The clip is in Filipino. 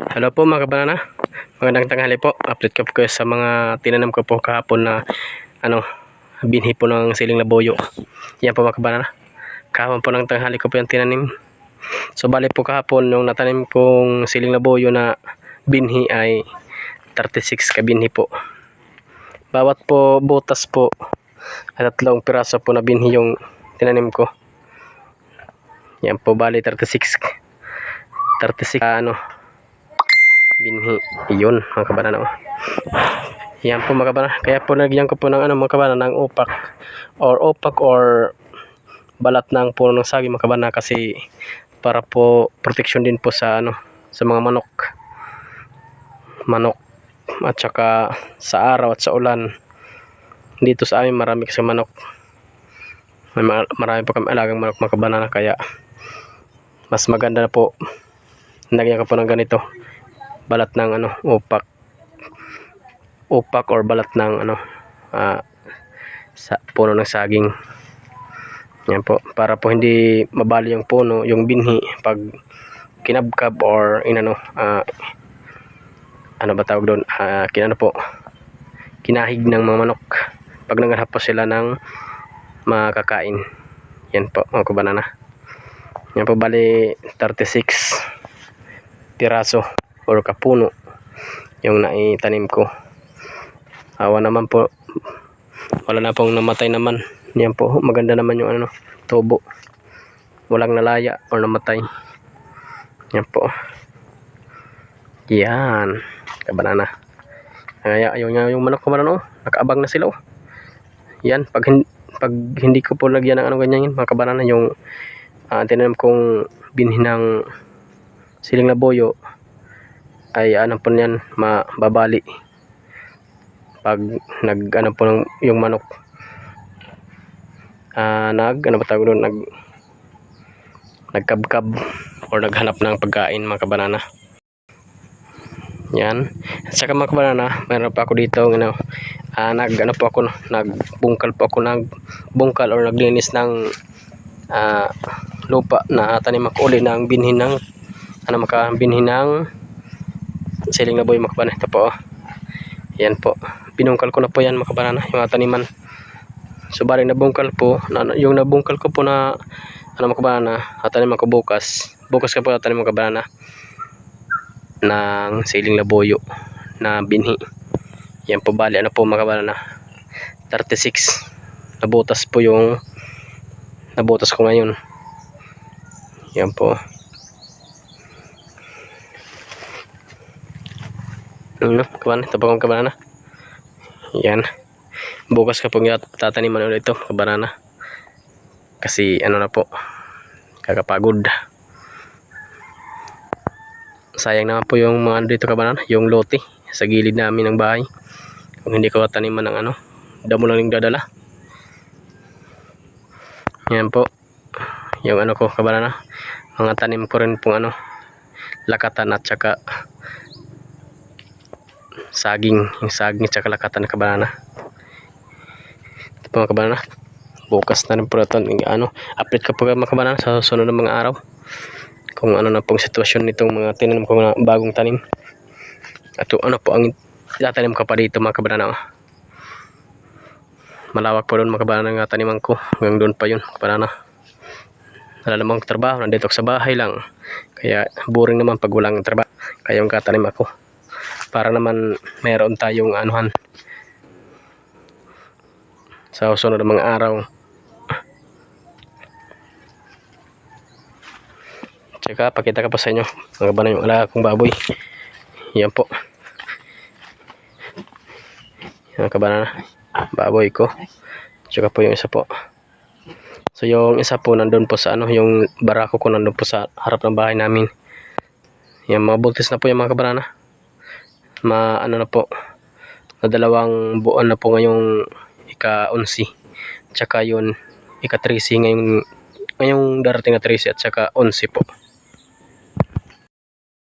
Hello po mga kabanana, magandang tanghali po. Update ko po kayo sa mga tinanam ko po kahapon na binhi po ng siling labuyo. Yan po mga kabanana, kahapon po ng tanghali ko po yung tinanim. So bali po kahapon yung natanim kong siling labuyo na binhi ay 36 ka binhi po. Bawat po butas po at 3 piraso po na binhi yung tinanim ko. Yan po bali 36 binhi yun mga kabanana. Yan po mga kabanana, kaya po nagyan ko po ng mga kabanana ng upak or balat ng puno ng saging mga kabanana, kasi para po protection din po sa sa mga manok at saka sa araw at sa ulan. Dito sa amin marami kasi manok, marami po kami alagang manok mga kabanana, kaya mas maganda na po nagyan ko po ng ganito, balat ng upak or balat ng sa puno ng saging. Yan po, para po hindi mabali yung puno, yung binhi pag kinabkab or kinahig ng mga manok pag naghanap po sila ng makakain. Yan po mga kabanana. Yan po bali 36 piraso or kapuno yung naitanim ko. Awa naman po, wala na pong namatay naman. Yan po, maganda naman yung tubo, walang nalaya or namatay. Yan po, yan kabanana. Kaya yung manok ko nakaabang na sila. Yan, pag hindi ko po lagyan ng ganyan mga kabanana, yung tinanim kong binhi ng siling labuyo ay po yan, mababali pag yung manok nagkabkab or naghanap ng pagkain mga kabanana. Yan, at saka mga kabanana, meron pa ako dito nagbungkal or naglinis ng lupa na tanim ako uli ng binhi ng binhi ng siling labuyo mga kabanana. Ito po, yan po, binungkal ko na po yan mga kabanana, yung taniman. So bali nabungkal po, yung nabungkal ko po na mga kabanana, taniman ko bukas ko po taniman mga kabanana ng siling labuyo na binhi. Yan po bali mga kabanana, 36 nabutas po yung nabutas ko ngayon. Yan po. Kaban, ito po kong kabanana. Yan, bukas kapag tataniman ulit ito kabanana, kasi na po, kakapagod. Sayang naman po yung mga dito kabanana, yung lote sa gilid namin ng bahay. Kung hindi ko taniman ng damo lang yung dadala. Yan po yung ko kabanana, mga tanim ko rin pong lakatan at saka saging, yung saging at saka lakatan na kabanana. Ito po mga kabanana, bukas na rin po ito update ko po mga kabanana sa sunod ng mga araw kung na pong sitwasyon nitong mga tinanim ko na bagong tanim, at po ang itatanim ko pa dito mga kabanana. Malawak po doon mga kabanana ng taniman ko, hanggang doon pa yun kabanana. Wala namang trabaho, nandito sa bahay lang, kaya boring naman pag walang trabaho, kaya yung katanim ako para naman mayroon tayong sa susunod ng mga araw. Tsaka pakita ka pa sa inyo mga kabanana yung alaga kong baboy. Yan po, yan kabanana, baboy ko. Tsaka po yung isa po, so yung isa po nandun po sa yung barako ko nandun po sa harap ng bahay namin. Yan, mga bultis na po yung mga kabanana, na po, na 2 buwan na po ngayong ika-11, tsaka yun ika-13 ngayong darating na 13 at saka 11 po.